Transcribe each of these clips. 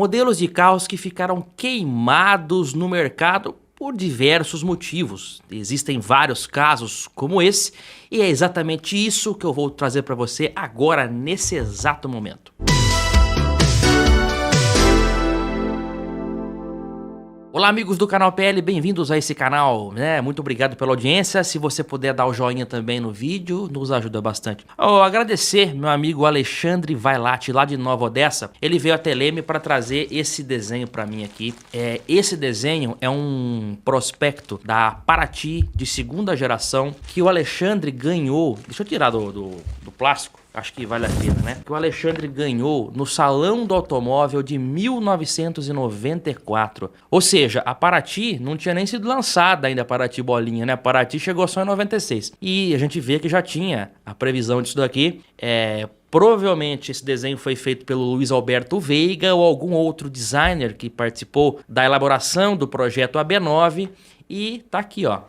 modelos de carros que ficaram queimados no mercado por diversos motivos. Existem vários casos como esse e é exatamente isso que eu vou trazer para você agora, nesse exato momento. Olá amigos do canal PL, bem-vindos a esse canal, né? Muito obrigado pela audiência. Se você puder dar o joinha também no vídeo, nos ajuda bastante. Agradecer meu amigo Alexandre Vailate, lá de Nova Odessa. Ele veio até Leme para trazer esse desenho para mim aqui. Esse desenho é um prospecto da Paraty de segunda geração que o Alexandre ganhou. Deixa eu tirar do plástico. Acho que vale a pena, né? Que o Alexandre ganhou no Salão do Automóvel de 1994. Ou seja, a Paraty não tinha nem sido lançada ainda, a Paraty bolinha, né? A Paraty chegou só em 96. E a gente vê que já tinha a previsão disso daqui. Provavelmente esse desenho foi feito pelo Luiz Alberto Veiga ou algum outro designer que participou da elaboração do projeto AB9. E tá aqui, ó.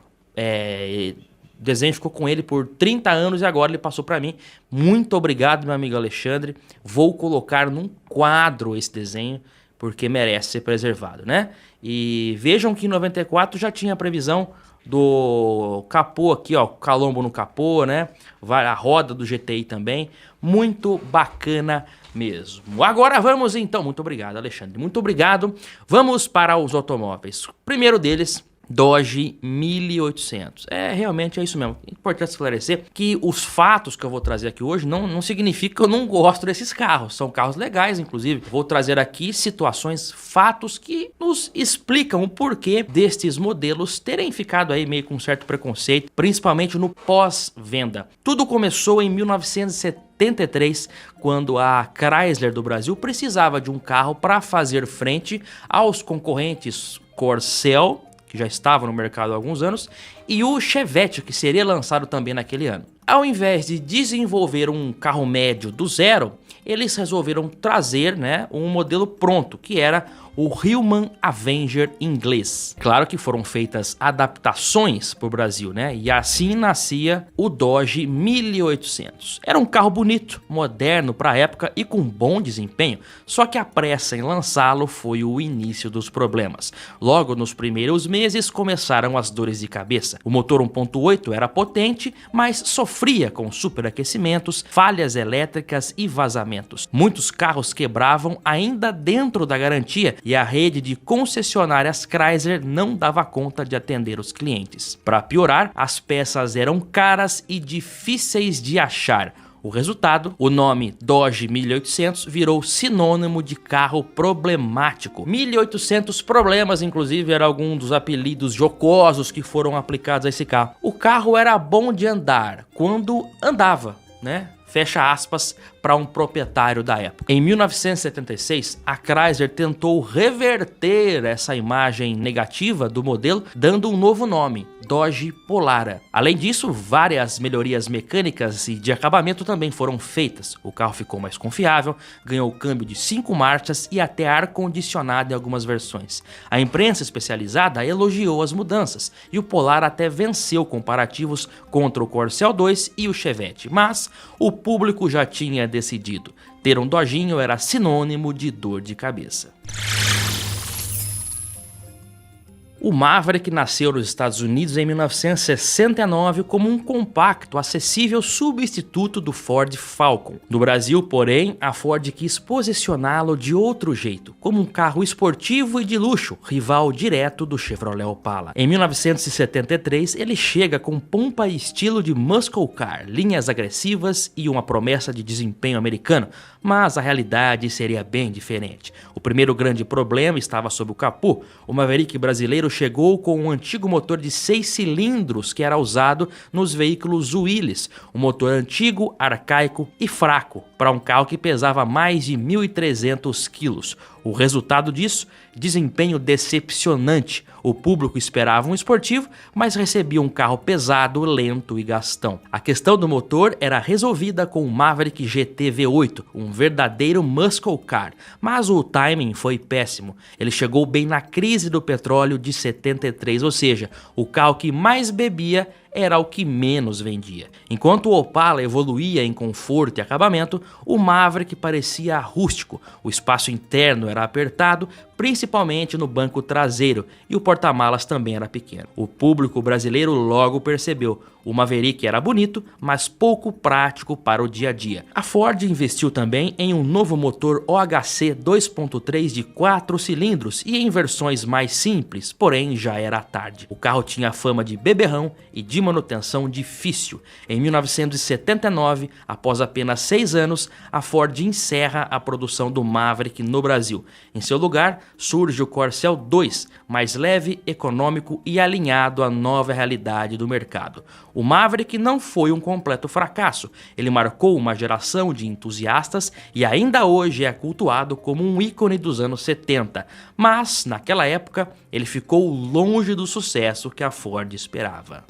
O desenho ficou com ele por 30 anos e agora ele passou para mim. Muito obrigado, meu amigo Alexandre. Vou colocar num quadro esse desenho, porque merece ser preservado, né? E vejam que em 94 já tinha a previsão do capô aqui, ó, calombo no capô, né? A roda do GTI também. Muito bacana mesmo. Agora vamos então. Muito obrigado, Alexandre. Muito obrigado. Vamos para os automóveis. O primeiro deles, Dodge 1800. Realmente é isso mesmo. É importante esclarecer que os fatos que eu vou trazer aqui hoje não significa que eu não gosto desses carros. São carros legais, inclusive. Vou trazer aqui situações, fatos que nos explicam o porquê destes modelos terem ficado aí meio com um certo preconceito, principalmente no pós-venda. Tudo começou em 1973, quando a Chrysler do Brasil precisava de um carro para fazer frente aos concorrentes Corcel, que já estava no mercado há alguns anos, e o Chevette, que seria lançado também naquele ano. Ao invés de desenvolver um carro médio do zero, eles resolveram trazer, né, um modelo pronto, que era o Hillman Avenger inglês. Claro que foram feitas adaptações para o Brasil, né? E assim nascia o Dodge 1800. Era um carro bonito, moderno para a época e com bom desempenho, só que a pressa em lançá-lo foi o início dos problemas. Logo nos primeiros meses começaram as dores de cabeça. O motor 1.8 era potente, mas sofria com superaquecimentos, falhas elétricas e vazamentos. Muitos carros quebravam ainda dentro da garantia e a rede de concessionárias Chrysler não dava conta de atender os clientes. Para piorar, as peças eram caras e difíceis de achar. O resultado, o nome Dodge 1800 virou sinônimo de carro problemático. 1800 problemas, inclusive, era algum dos apelidos jocosos que foram aplicados a esse carro. O carro era bom de andar quando andava, né? Fecha aspas para um proprietário da época. Em 1976, a Chrysler tentou reverter essa imagem negativa do modelo, dando um novo nome, Dodge Polara. Além disso, várias melhorias mecânicas e de acabamento também foram feitas. O carro ficou mais confiável, ganhou câmbio de 5 marchas e até ar-condicionado em algumas versões. A imprensa especializada elogiou as mudanças e o Polara até venceu comparativos contra o Corcel 2 e o Chevette, mas o público já tinha decidido. Ter um Dodginho era sinônimo de dor de cabeça. O Maverick nasceu nos Estados Unidos em 1969 como um compacto, acessível substituto do Ford Falcon. No Brasil, porém, a Ford quis posicioná-lo de outro jeito, como um carro esportivo e de luxo, rival direto do Chevrolet Opala. Em 1973, ele chega com pompa e estilo de muscle car, linhas agressivas e uma promessa de desempenho americano, mas a realidade seria bem diferente. O primeiro grande problema estava sob o capô. O Maverick brasileiro chegou com um antigo motor de 6 cilindros que era usado nos veículos Willys, um motor antigo, arcaico e fraco para um carro que pesava mais de 1.300 quilos. O resultado disso? Desempenho decepcionante. O público esperava um esportivo, mas recebia um carro pesado, lento e gastão. A questão do motor era resolvida com o Maverick GT V8, um verdadeiro muscle car, mas o timing foi péssimo. Ele chegou bem na crise do petróleo de 73, ou seja, o carro que mais bebia era o que menos vendia. Enquanto o Opala evoluía em conforto e acabamento, o Maverick parecia rústico, o espaço interno era apertado, principalmente no banco traseiro, e o porta-malas também era pequeno. O público brasileiro logo percebeu, o Maverick era bonito, mas pouco prático para o dia a dia. A Ford investiu também em um novo motor OHC 2.3 de 4 cilindros e em versões mais simples, porém já era tarde. O carro tinha fama de beberrão e de manutenção difícil. Em 1979, após apenas 6 anos, a Ford encerra a produção do Maverick no Brasil. Em seu lugar, surge o Corcel 2, mais leve, econômico e alinhado à nova realidade do mercado. O Maverick não foi um completo fracasso, ele marcou uma geração de entusiastas e ainda hoje é cultuado como um ícone dos anos 70, mas naquela época ele ficou longe do sucesso que a Ford esperava.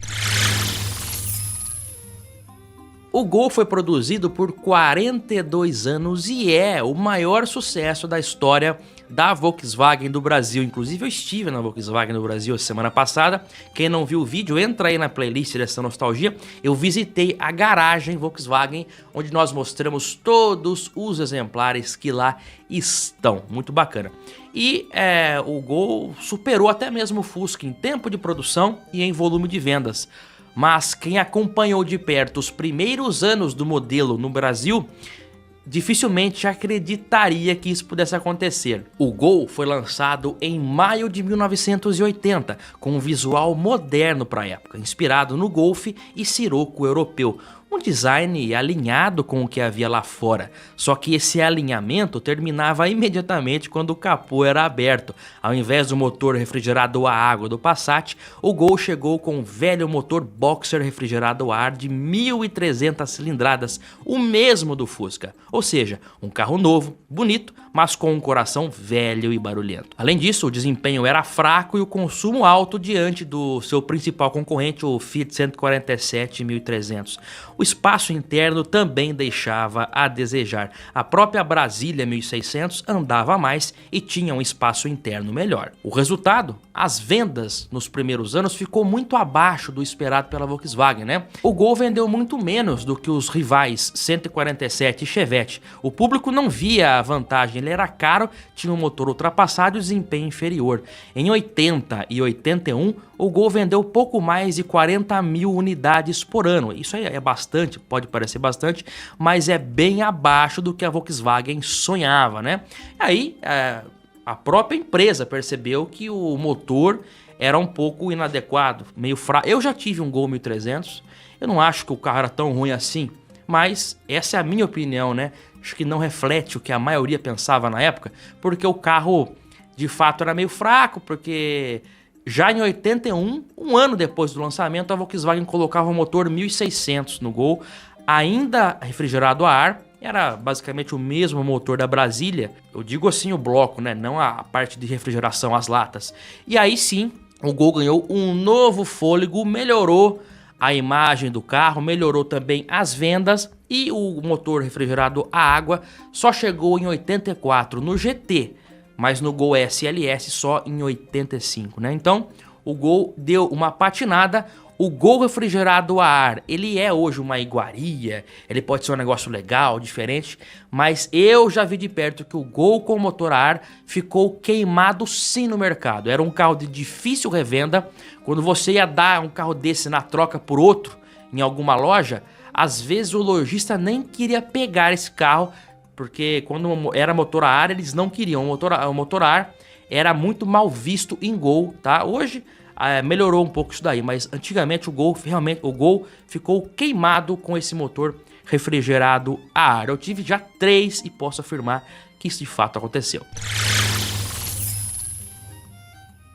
O Gol foi produzido por 42 anos e é o maior sucesso da história da Volkswagen do Brasil. Inclusive eu estive na Volkswagen do Brasil semana passada. Quem não viu o vídeo, entra aí na playlist dessa nostalgia. Eu visitei a garagem Volkswagen, onde nós mostramos todos os exemplares que lá estão. Muito bacana. E o Gol superou até mesmo o Fusca em tempo de produção e em volume de vendas. Mas quem acompanhou de perto os primeiros anos do modelo no Brasil dificilmente acreditaria que isso pudesse acontecer. O Gol foi lançado em maio de 1980, com um visual moderno para a época, inspirado no Golf e Sirocco europeu. Um design alinhado com o que havia lá fora, só que esse alinhamento terminava imediatamente quando o capô era aberto. Ao invés do motor refrigerado a água do Passat, o Gol chegou com um velho motor Boxer refrigerado a ar de 1.300 cilindradas, o mesmo do Fusca. Ou seja, um carro novo, bonito, mas com um coração velho e barulhento. Além disso, o desempenho era fraco e o consumo alto diante do seu principal concorrente, o Fiat 147 1300. O espaço interno também deixava a desejar. A própria Brasília 1600 andava mais e tinha um espaço interno melhor. O resultado? As vendas nos primeiros anos ficou muito abaixo do esperado pela Volkswagen, né? O Gol vendeu muito menos do que os rivais 147 e Chevette. O público não via a vantagem, ele era caro, tinha um motor ultrapassado e desempenho inferior. Em 80 e 81, o Gol vendeu pouco mais de 40 mil unidades por ano. Isso é bastante, pode parecer bastante, mas é bem abaixo do que a Volkswagen sonhava, né? Aí a própria empresa percebeu que o motor era um pouco inadequado, meio fraco. Eu já tive um Gol 1300, eu não acho que o carro era tão ruim assim, mas essa é a minha opinião, né? Acho que não reflete o que a maioria pensava na época, porque o carro de fato era meio fraco, porque já em 81, um ano depois do lançamento, a Volkswagen colocava o motor 1600 no Gol, ainda refrigerado a ar. Era basicamente o mesmo motor da Brasília, eu digo assim o bloco, né? Não a parte de refrigeração, as latas. E aí sim, o Gol ganhou um novo fôlego, melhorou a imagem do carro, melhorou também as vendas e o motor refrigerado a água só chegou em 84 no GT, mas no Gol SLS só em 85, né? Então o Gol deu uma patinada. O Gol refrigerado a ar, ele é hoje uma iguaria, ele pode ser um negócio legal, diferente, mas eu já vi de perto que o Gol com motor a ar ficou queimado sim no mercado. Era um carro de difícil revenda. Quando você ia dar um carro desse na troca por outro em alguma loja, às vezes o lojista nem queria pegar esse carro, porque quando era motor a ar eles não queriam. O motor a ar era muito mal visto em Gol, tá? Hoje melhorou um pouco isso daí, mas antigamente o Gol ficou queimado com esse motor refrigerado a ar. Eu tive já 3 e posso afirmar que isso de fato aconteceu.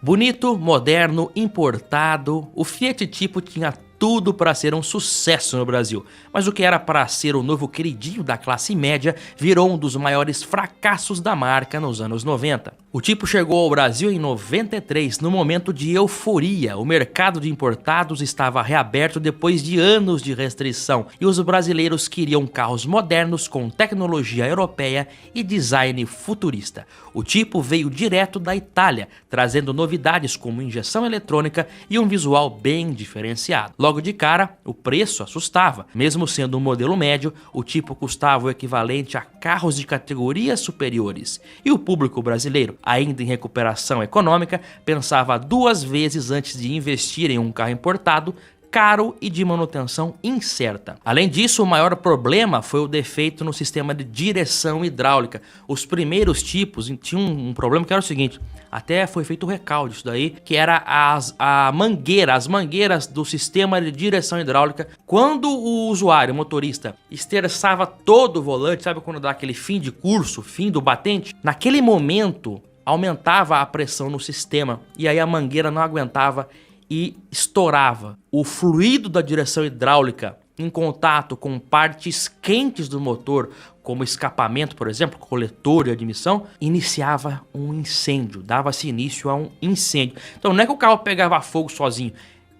Bonito, moderno, importado, o Fiat Tipo tinha tudo para ser um sucesso no Brasil, mas o que era para ser o novo queridinho da classe média virou um dos maiores fracassos da marca nos anos 90. O tipo chegou ao Brasil em 93, no momento de euforia. O mercado de importados estava reaberto depois de anos de restrição e os brasileiros queriam carros modernos com tecnologia europeia e design futurista. O tipo veio direto da Itália, trazendo novidades como injeção eletrônica e um visual bem diferenciado. Logo de cara, o preço assustava. Mesmo sendo um modelo médio, o tipo custava o equivalente a carros de categorias superiores. E o público brasileiro, ainda em recuperação econômica, pensava duas vezes antes de investir em um carro importado, caro e de manutenção incerta. Além disso, o maior problema foi o defeito no sistema de direção hidráulica. Os primeiros tipos tinham um problema que era o seguinte, até foi feito o recall disso daí, que era as mangueiras do sistema de direção hidráulica. Quando o usuário, o motorista, esterçava todo o volante, sabe quando dá aquele fim de curso, fim do batente? Naquele momento, aumentava a pressão no sistema e aí a mangueira não aguentava e estourava. O fluido da direção hidráulica em contato com partes quentes do motor, como escapamento, por exemplo, coletor de admissão, iniciava um incêndio, dava-se início a um incêndio. Então não é que o carro pegava fogo sozinho,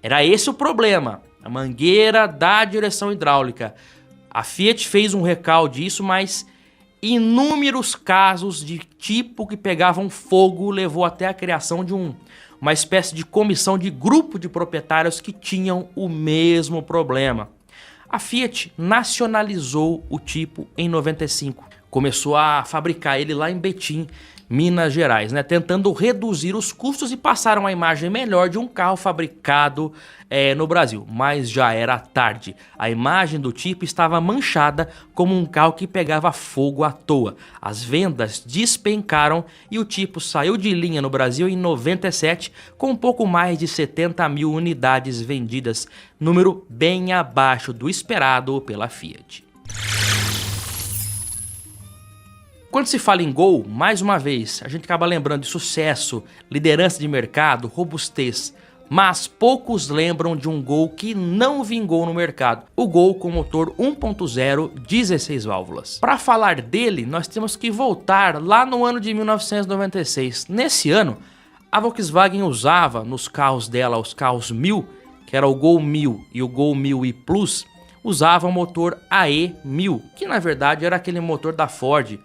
era esse o problema, a mangueira da direção hidráulica. A Fiat fez um recall disso, mas inúmeros casos de tipo que pegavam fogo levou até a criação de uma espécie de comissão de grupo de proprietários que tinham o mesmo problema. A Fiat nacionalizou o tipo em 95. Começou a fabricar ele lá em Betim, Minas Gerais, né? Tentando reduzir os custos e passar uma imagem melhor de um carro fabricado no Brasil. Mas já era tarde. A imagem do tipo estava manchada como um carro que pegava fogo à toa. As vendas despencaram e o tipo saiu de linha no Brasil em 97 com um pouco mais de 70 mil unidades vendidas, número bem abaixo do esperado pela Fiat. Quando se fala em Gol, mais uma vez, a gente acaba lembrando de sucesso, liderança de mercado, robustez, mas poucos lembram de um Gol que não vingou no mercado, o Gol com motor 1.0 16 válvulas. Para falar dele, nós temos que voltar lá no ano de 1996. Nesse ano, a Volkswagen usava nos carros dela, os carros 1000, que era o Gol 1000 e o Gol 1000i Plus, usava o motor AE1000, que na verdade era aquele motor da Ford.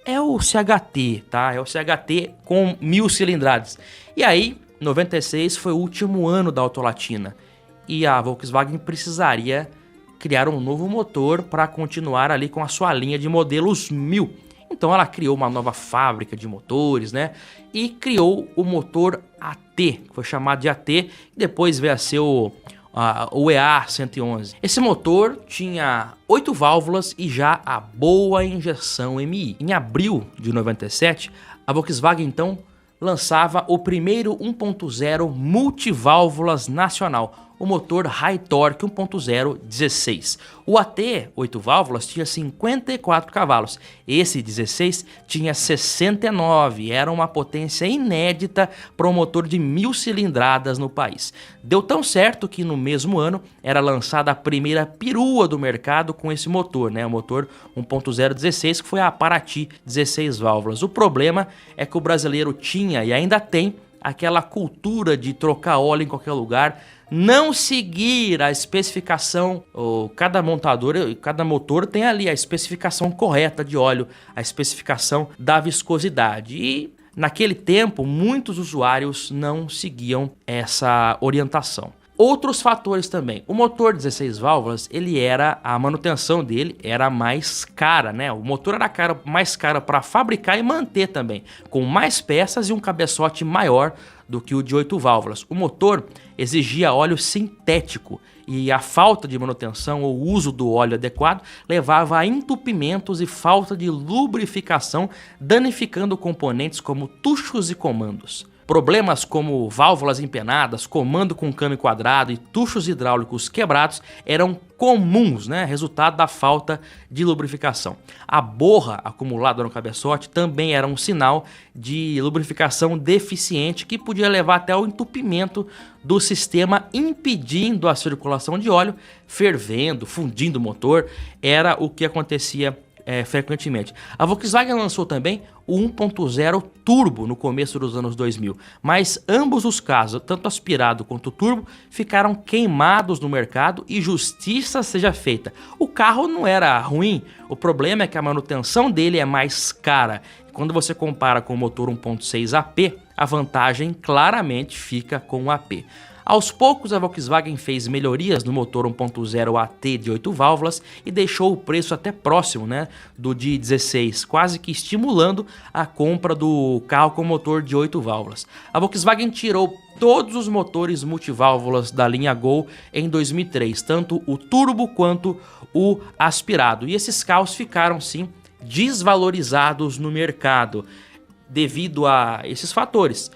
É o CHT, tá? É o CHT com 1000 cilindradas. E aí, 96 foi o último ano da Autolatina. E a Volkswagen precisaria criar um novo motor para continuar ali com a sua linha de modelos 1000. Então ela criou uma nova fábrica de motores, né? E criou o motor AT, que foi chamado de AT, e depois veio a ser o EA111. Esse motor tinha 8 válvulas e já a boa injeção MI. Em abril de 97, a Volkswagen então lançava o primeiro 1.0 multiválvulas nacional, o motor High Torque 1.0 16. O AT 8 válvulas tinha 54 cavalos, esse 16 tinha 69, era uma potência inédita para um motor de 1000 cilindradas no país. Deu tão certo que no mesmo ano era lançada a primeira perua do mercado com esse motor, né? O motor 1.0 16, que foi a Paraty 16 válvulas. O problema é que o brasileiro tinha e ainda tem aquela cultura de trocar óleo em qualquer lugar, não seguir a especificação. Cada montador, cada motor tem ali a especificação correta de óleo, a especificação da viscosidade. E naquele tempo, muitos usuários não seguiam essa orientação. Outros fatores também. O motor 16 válvulas, a manutenção dele era mais cara, né? O motor era mais caro para fabricar e manter também, com mais peças e um cabeçote maior do que o de 8 válvulas. O motor exigia óleo sintético e a falta de manutenção ou uso do óleo adequado levava a entupimentos e falta de lubrificação, danificando componentes como tuchos e comandos. Problemas como válvulas empenadas, comando com câmbio quadrado e tuchos hidráulicos quebrados eram comuns, né? Resultado da falta de lubrificação. A borra acumulada no cabeçote também era um sinal de lubrificação deficiente que podia levar até ao entupimento do sistema, impedindo a circulação de óleo, fervendo, fundindo o motor. Era o que acontecia frequentemente. A Volkswagen lançou também o 1.0 turbo no começo dos anos 2000, mas ambos os casos, tanto aspirado quanto turbo, ficaram queimados no mercado e justiça seja feita. O carro não era ruim, o problema é que a manutenção dele é mais cara. Quando você compara com o motor 1.6 AP, a vantagem claramente fica com o AP. Aos poucos, a Volkswagen fez melhorias no motor 1.0 AT de 8 válvulas e deixou o preço até próximo, né, do de 16, quase que estimulando a compra do carro com motor de 8 válvulas. A Volkswagen tirou todos os motores multiválvulas da linha Gol em 2003, tanto o turbo quanto o aspirado. E esses carros ficaram, sim, desvalorizados no mercado devido a esses fatores.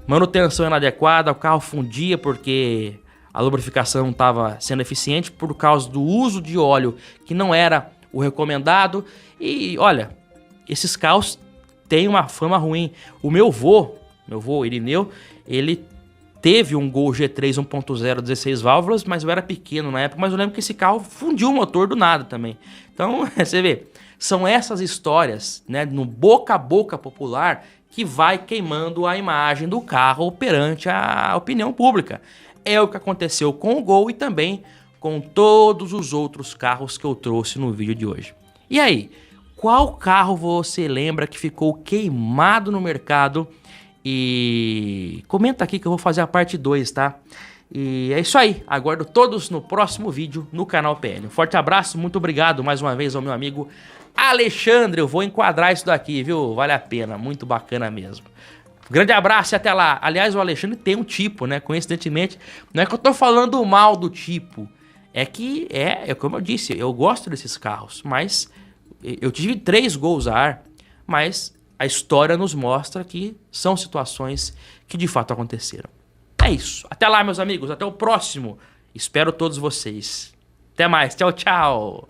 Manutenção inadequada, o carro fundia porque a lubrificação não estava sendo eficiente por causa do uso de óleo que não era o recomendado. E olha, esses carros têm uma fama ruim. O meu vô Irineu, ele teve um Gol G3 1.0 16 válvulas, mas eu era pequeno na época, mas eu lembro que esse carro fundiu o motor do nada também. Então, você vê, são essas histórias, né, no boca a boca popular que vai queimando a imagem do carro perante a opinião pública. É o que aconteceu com o Gol e também com todos os outros carros que eu trouxe no vídeo de hoje. E aí, qual carro você lembra que ficou queimado no mercado? E comenta aqui que eu vou fazer a parte 2, tá? E é isso aí, aguardo todos no próximo vídeo no canal PN. Um forte abraço, muito obrigado mais uma vez ao meu amigo Alexandre. Eu vou enquadrar isso daqui, viu? Vale a pena, muito bacana mesmo. Grande abraço e até lá. Aliás, o Alexandre tem um tipo, né? Coincidentemente, não é que eu tô falando mal do tipo, é que é como eu disse, eu gosto desses carros, mas eu tive 3 Gols a ar, mas a história nos mostra que são situações que de fato aconteceram. É isso. Até lá, meus amigos. Até o próximo. Espero todos vocês. Até mais. Tchau, tchau.